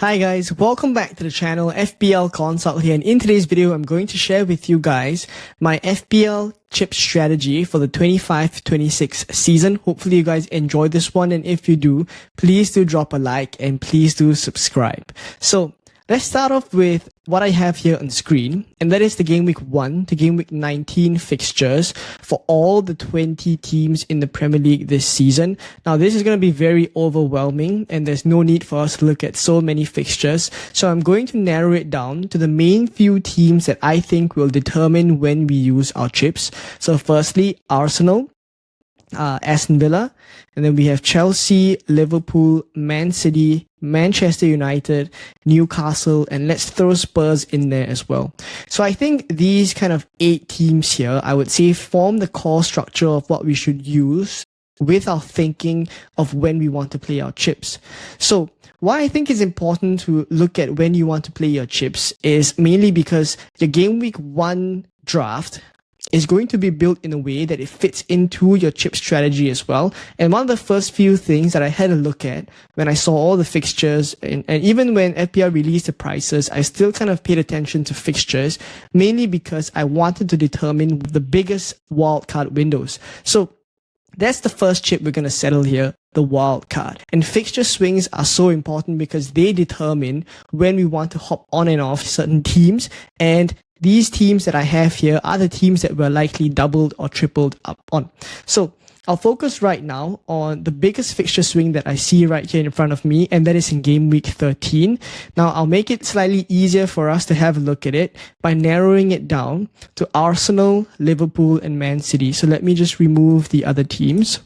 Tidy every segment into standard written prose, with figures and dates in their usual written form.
Hi guys, welcome back to the channel, FPL Consult here, and in today's video I'm going to share with you guys my FPL chip strategy for the 25-26 season. Hopefully you guys enjoyed this one, and if you do, please do drop a like and please do subscribe. So let's start off with what I have here on screen, and that is the Game Week 1 to Game Week 19 fixtures for all the 20 teams in the Premier League this season. Now, this is going to be very overwhelming, and there's no need for us to look at so many fixtures. So I'm going to narrow it down to the main few teams that I think will determine when we use our chips. So firstly, Arsenal, Aston Villa, and then we have Chelsea, Liverpool, Man City, Manchester United, Newcastle, and let's throw Spurs in there as well. So I think these kind of 8 teams here, I would say, form the core structure of what we should use with our thinking of when we want to play our chips. So why I think it's important to look at when you want to play your chips is mainly because your Game Week 1 draft is going to be built in a way that it fits into your chip strategy as well. And one of the first few things that I had a look at when I saw all the fixtures, and even when FPL released the prices, I still kind of paid attention to fixtures, mainly because I wanted to determine the biggest wildcard windows. So that's the first chip we're going to settle here, the wild card. And fixture swings are so important because they determine when we want to hop on and off certain teams, and these teams that I have here are the teams that we're likely doubled or tripled up on. So I'll focus right now on the biggest fixture swing that I see right here in front of me, and that is in Game Week 13. Now, I'll make it slightly easier for us to have a look at it by narrowing it down to Arsenal, Liverpool, and Man City. So let me just remove the other teams.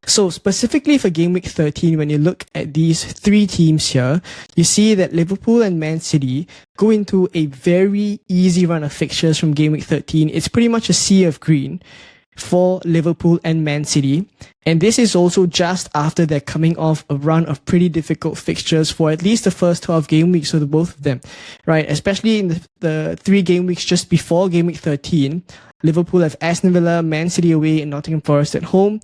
So specifically for Game Week 13, when you look at these 3 teams here, you see that Liverpool and Man City go into a very easy run of fixtures from Game Week 13. It's pretty much a sea of green for Liverpool and Man City. And this is also just after they're coming off a run of pretty difficult fixtures for at least the first 12 game weeks of the both of them, right? Especially in the 3 game weeks just before Game Week 13, Liverpool have Aston Villa, Man City away, and Nottingham Forest at home.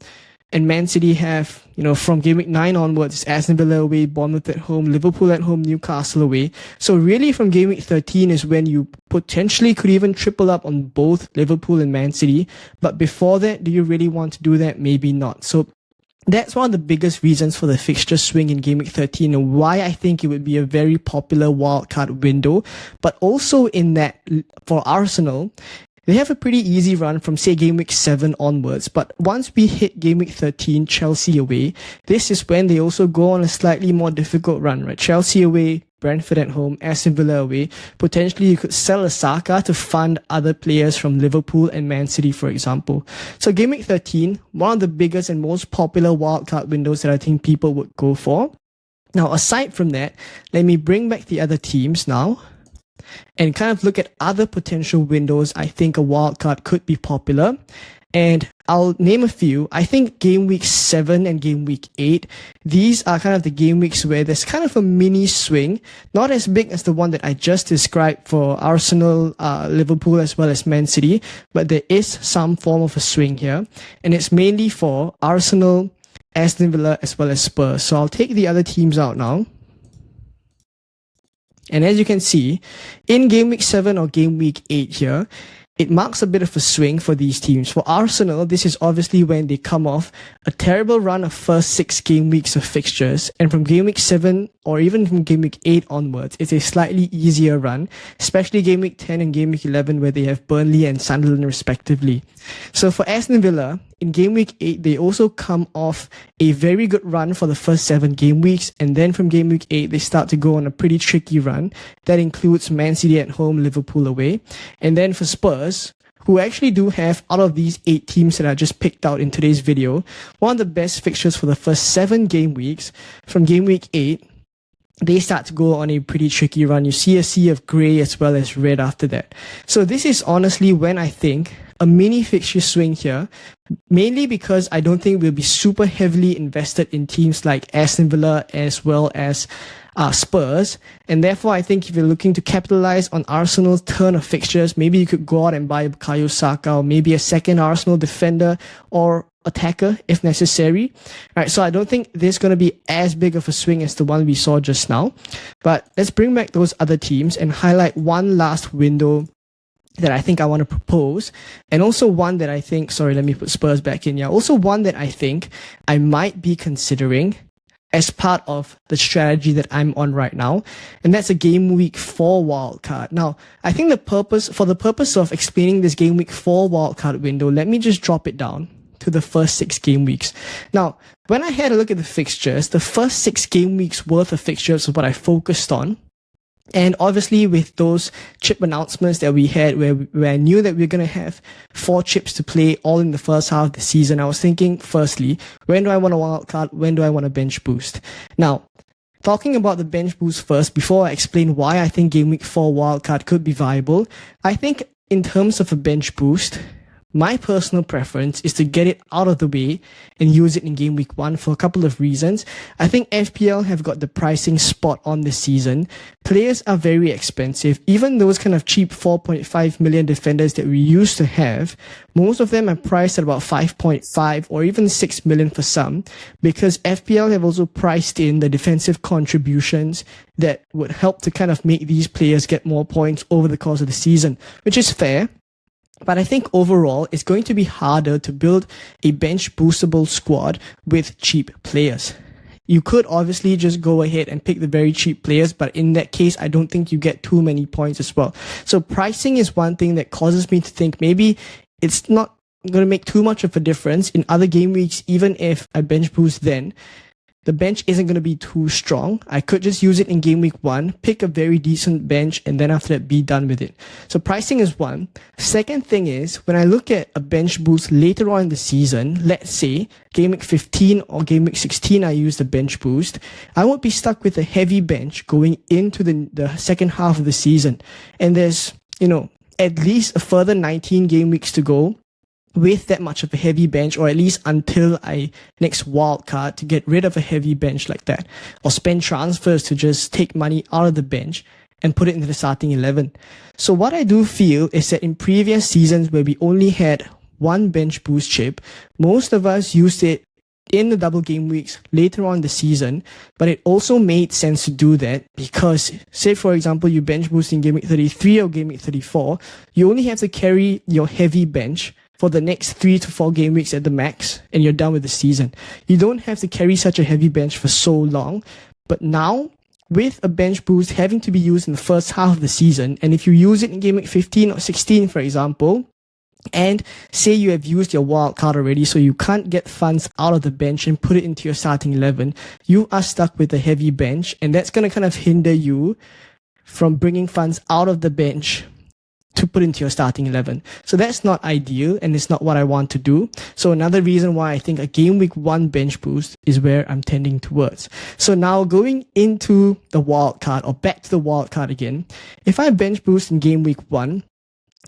And Man City have, from Game Week 9 onwards, Aston Villa away, Bournemouth at home, Liverpool at home, Newcastle away. So really from Game Week 13 is when you potentially could even triple up on both Liverpool and Man City. But before that, do you really want to do that? Maybe not. So that's one of the biggest reasons for the fixture swing in Game Week 13 and why I think it would be a very popular wildcard window. But also in that, for Arsenal, they have a pretty easy run from, say, Game Week 7 onwards. But once we hit Game Week 13, Chelsea away, this is when they also go on a slightly more difficult run, right? Chelsea away, Brentford at home, Aston Villa away. Potentially, you could sell a Saka to fund other players from Liverpool and Man City, for example. So Game Week 13, one of the biggest and most popular wildcard windows that I think people would go for. Now, aside from that, let me bring back the other teams now and kind of look at other potential windows I think a wildcard could be popular. And I'll name a few. I think Game Week 7 and Game Week 8, these are kind of the game weeks where there's kind of a mini swing, not as big as the one that I just described for Arsenal, Liverpool, as well as Man City, but there is some form of a swing here. And it's mainly for Arsenal, Aston Villa, as well as Spurs. So I'll take the other teams out now. And as you can see, in Game Week 7 or Game Week 8 here, it marks a bit of a swing for these teams. For Arsenal, this is obviously when they come off a terrible run of first 6 game weeks of fixtures. And from Game Week 7 or even from Game Week 8 onwards, it's a slightly easier run, especially Game Week 10 and Game Week 11 where they have Burnley and Sunderland respectively. So for Aston Villa, in Game Week 8, they also come off a very good run for the first 7 game weeks. And then from Game Week 8, they start to go on a pretty tricky run. That includes Man City at home, Liverpool away. And then for Spurs, who actually do have, out of these 8 teams that I just picked out in today's video, one of the best fixtures for the first 7 game weeks. From Game Week 8, they start to go on a pretty tricky run. You see a sea of grey as well as red after that. So this is honestly when I think a mini fixture swing here, mainly because I don't think we'll be super heavily invested in teams like Aston Villa as well as Spurs, and therefore I think if you're looking to capitalize on Arsenal's turn of fixtures, maybe you could go out and buy Bukayo Saka or maybe a second Arsenal defender or attacker if necessary. Right, so I don't think there's going to be as big of a swing as the one we saw just now. But let's bring back those other teams and highlight one last window that I think I want to propose, and also one that I think, sorry, let me put Spurs back in. Yeah, also one that I think I might be considering as part of the strategy that I'm on right now, and that's a Game Week 4 wildcard. Now, I think for the purpose of explaining this Game Week 4 wildcard window, let me just drop it down to the first 6 game weeks. Now, when I had a look at the fixtures, the first 6 game weeks worth of fixtures is what I focused on. And obviously with those chip announcements that we had where I knew that we we're going to have 4 chips to play all in the first half of the season, I was thinking, firstly, when do I want a wildcard? When do I want a bench boost? Now, talking about the bench boost first, before I explain why I think Game Week 4 wildcard could be viable, I think in terms of a bench boost, my personal preference is to get it out of the way and use it in Game Week 1 for a couple of reasons. I think FPL have got the pricing spot on this season. Players are very expensive. Even those kind of cheap 4.5 million defenders that we used to have, most of them are priced at about 5.5 or even 6 million for some, because FPL have also priced in the defensive contributions that would help to kind of make these players get more points over the course of the season, which is fair. But I think overall, it's going to be harder to build a bench boostable squad with cheap players. You could obviously just go ahead and pick the very cheap players, but in that case, I don't think you get too many points as well. So pricing is one thing that causes me to think maybe it's not going to make too much of a difference in other game weeks, even if I bench boost then. The bench isn't going to be too strong. I could just use it in Game Week 1, pick a very decent bench, and then after that, be done with it. So pricing is one. Second thing is, when I look at a bench boost later on in the season, let's say Game Week 15 or Game Week 16, I use the bench boost, I won't be stuck with a heavy bench going into the second half of the season. And there's, at least a further 19 game weeks to go with that much of a heavy bench, or at least until I next wildcard to get rid of a heavy bench like that, or spend transfers to just take money out of the bench and put it into the starting 11. So what I do feel is that in previous seasons where we only had one bench boost chip, most of us used it in the double game weeks later on in the season, but it also made sense to do that because, say for example, you bench boost in Game Week 33 or Game Week 34, you only have to carry your heavy bench for the next 3 to 4 game weeks at the max, and you're done with the season. You don't have to carry such a heavy bench for so long. But now, with a bench boost having to be used in the first half of the season, and if you use it in Game Week 15 or 16, for example, and say you have used your wild card already, so you can't get funds out of the bench and put it into your starting 11, you are stuck with a heavy bench, and that's going to kind of hinder you from bringing funds out of the bench to put into your starting 11. So that's not ideal, and it's not what I want to do. So another reason why I think a Game Week 1 bench boost is where I'm tending towards. So now going into the wild card, or back to the wild card again, if I bench boost in Game Week 1,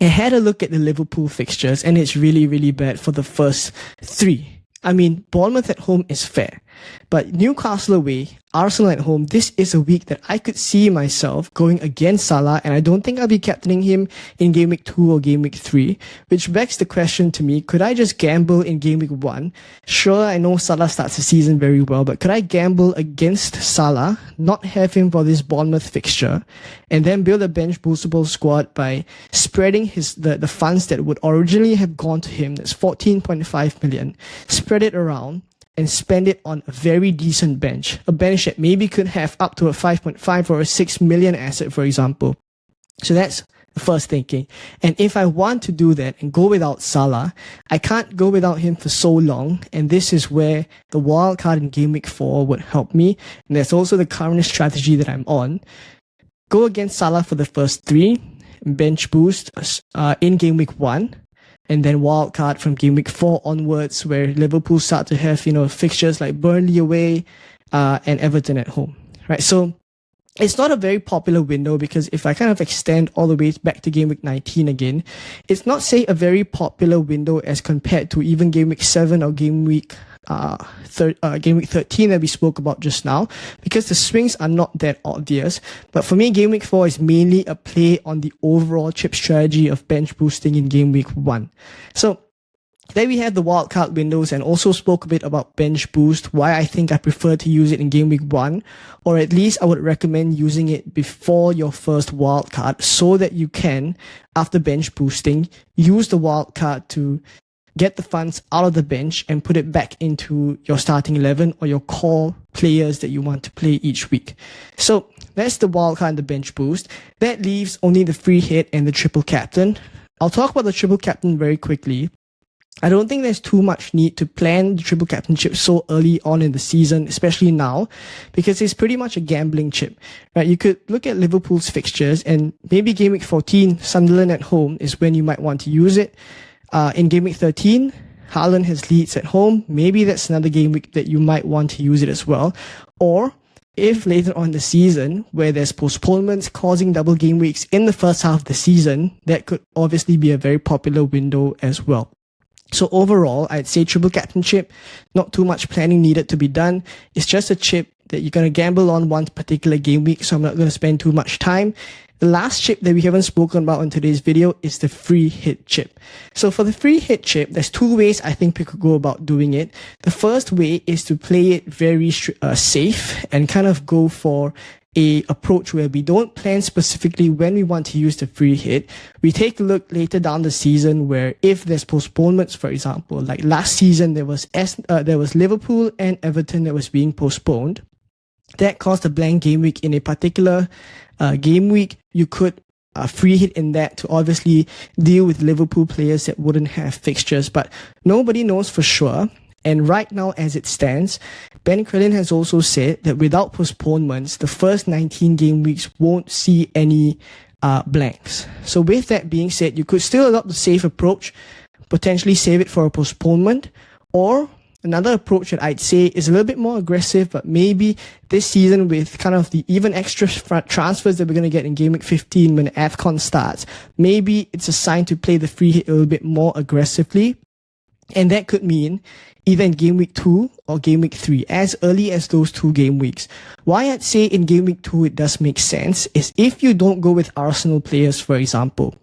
I had a look at the Liverpool fixtures, and it's really, really bad for the first 3. I mean, Bournemouth at home is fair, but Newcastle away, Arsenal at home, this is a week that I could see myself going against Salah, and I don't think I'll be captaining him in Game Week 2 or Game Week 3, which begs the question to me, could I just gamble in Game Week 1? Sure, I know Salah starts the season very well, but could I gamble against Salah, not have him for this Bournemouth fixture, and then build a bench boostable squad by spreading the funds that would originally have gone to him, that's 14.5 million, spread it around, and spend it on a very decent bench. A bench that maybe could have up to a 5.5 or a 6 million asset, for example. So that's the first thinking. And if I want to do that and go without Salah, I can't go without him for so long. And this is where the wild card in Game Week 4 would help me. And that's also the current strategy that I'm on. Go against Salah for the first 3, bench boost in Game Week 1. And then wildcard from Game Week 4 onwards, where Liverpool start to have, fixtures like Burnley away, and Everton at home, right? So It's not a very popular window because if I kind of extend all the way back to Game Week 19 again, it's not, say, a very popular window as compared to even Game Week 7 or Game Week 13 that we spoke about just now, because the swings are not that obvious. But for me, Game Week 4 is mainly a play on the overall chip strategy of bench boosting in Game Week 1. So there we have the wildcard windows, and also spoke a bit about bench boost, why I think I prefer to use it in Game Week 1, or at least I would recommend using it before your first wildcard, so that you can, after bench boosting, use the wildcard to get the funds out of the bench and put it back into your starting 11 or your core players that you want to play each week. So that's the wildcard and the bench boost. That leaves only the free hit and the triple captain. I'll talk about the triple captain very quickly. I don't think there's too much need to plan the triple captain chip so early on in the season, especially now, because it's pretty much a gambling chip, right? You could look at Liverpool's fixtures, and maybe Game Week 14, Sunderland at home, is when you might want to use it. In Game Week 13, Haaland has Leeds at home. Maybe that's another game week that you might want to use it as well. Or if later on in the season, where there's postponements causing double game weeks in the first half of the season, that could obviously be a very popular window as well. So overall, I'd say triple captain chip, not too much planning needed to be done. It's just a chip that you're going to gamble on one particular game week, so I'm not going to spend too much time. The last chip that we haven't spoken about in today's video is the free hit chip. So for the free hit chip, there's two ways I think we could go about doing it. The first way is to play it very safe and kind of go for a approach where we don't plan specifically when we want to use the free hit. We take a look later down the season where if there's postponements, for example, like last season there was Liverpool and Everton that was being postponed. That caused a blank game week in a particular game week. You could free hit in that to obviously deal with Liverpool players that wouldn't have fixtures, but nobody knows for sure. And right now, as it stands, Ben Crellin has also said that without postponements, the first 19 game weeks won't see any blanks. So with that being said, you could still adopt the safe approach, potentially save it for a postponement, or another approach that I'd say is a little bit more aggressive, but maybe this season with kind of the even extra transfers that we're going to get in Game Week 15 when AFCON starts, maybe it's a sign to play the free hit a little bit more aggressively. And that could mean either in Game Week 2 or Game Week 3, as early as those 2 game weeks. Why I'd say in Game Week 2 it does make sense is if you don't go with Arsenal players, for example,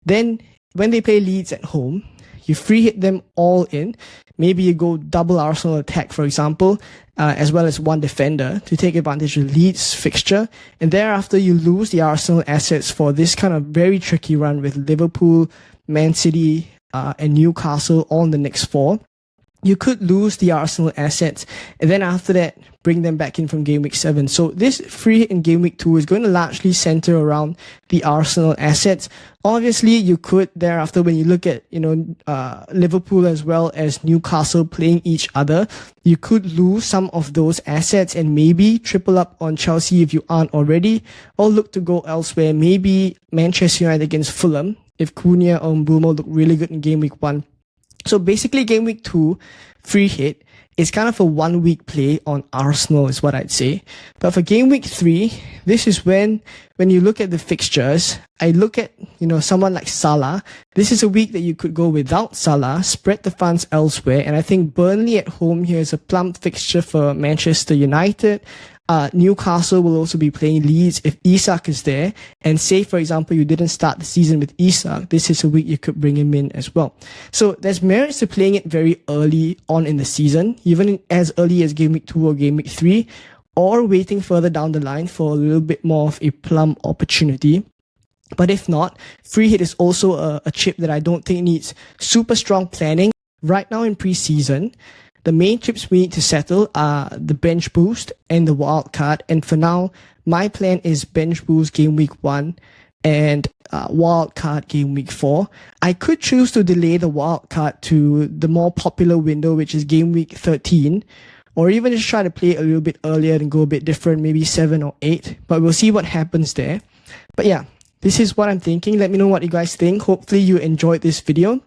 then when they play Leeds at home, you free hit them all in. Maybe you go double Arsenal attack, for example, as well as one defender to take advantage of Leeds fixture. And thereafter, you lose the Arsenal assets for this kind of very tricky run with Liverpool, Man City, and Newcastle on the next 4. You could lose the Arsenal assets, and then after that, bring them back in from Game Week 7. So this free hit in Game Week 2 is going to largely center around the Arsenal assets. Obviously, you could thereafter, when you look at, Liverpool as well as Newcastle playing each other, you could lose some of those assets and maybe triple up on Chelsea if you aren't already, or look to go elsewhere. Maybe Manchester United against Fulham, if Cunha or Mbeumo look really good in Game Week 1. So basically, Game Week 2, free hit, is kind of a 1 week play on Arsenal is what I'd say. But for Game Week 3, this is when you look at the fixtures, I look at, someone like Salah. This is a week that you could go without Salah, spread the funds elsewhere. And I think Burnley at home here is a plump fixture for Manchester United. Newcastle will also be playing Leeds if Isak is there. And say, for example, you didn't start the season with Isak, this is a week you could bring him in as well. So there's merits to playing it very early on in the season, even as early as Game Week 2 or Game Week 3, or waiting further down the line for a little bit more of a plum opportunity. But if not, free hit is also a chip that I don't think needs super strong planning. Right now in preseason, the main chips we need to settle are the bench boost and the wild card. And for now, my plan is bench boost Game Week 1 and wild card Game Week 4. I could choose to delay the wild card to the more popular window, which is Game Week 13, or even just try to play it a little bit earlier and go a bit different, maybe 7 or 8. But we'll see what happens there. But yeah, this is what I'm thinking. Let me know what you guys think. Hopefully you enjoyed this video.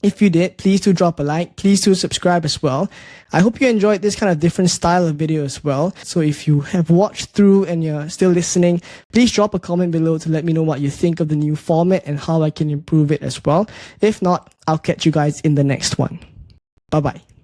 If you did, please do drop a like. Please do subscribe as well. I hope you enjoyed this kind of different style of video as well. So if you have watched through and you're still listening, please drop a comment below to let me know what you think of the new format and how I can improve it as well. If not, I'll catch you guys in the next one. Bye-bye.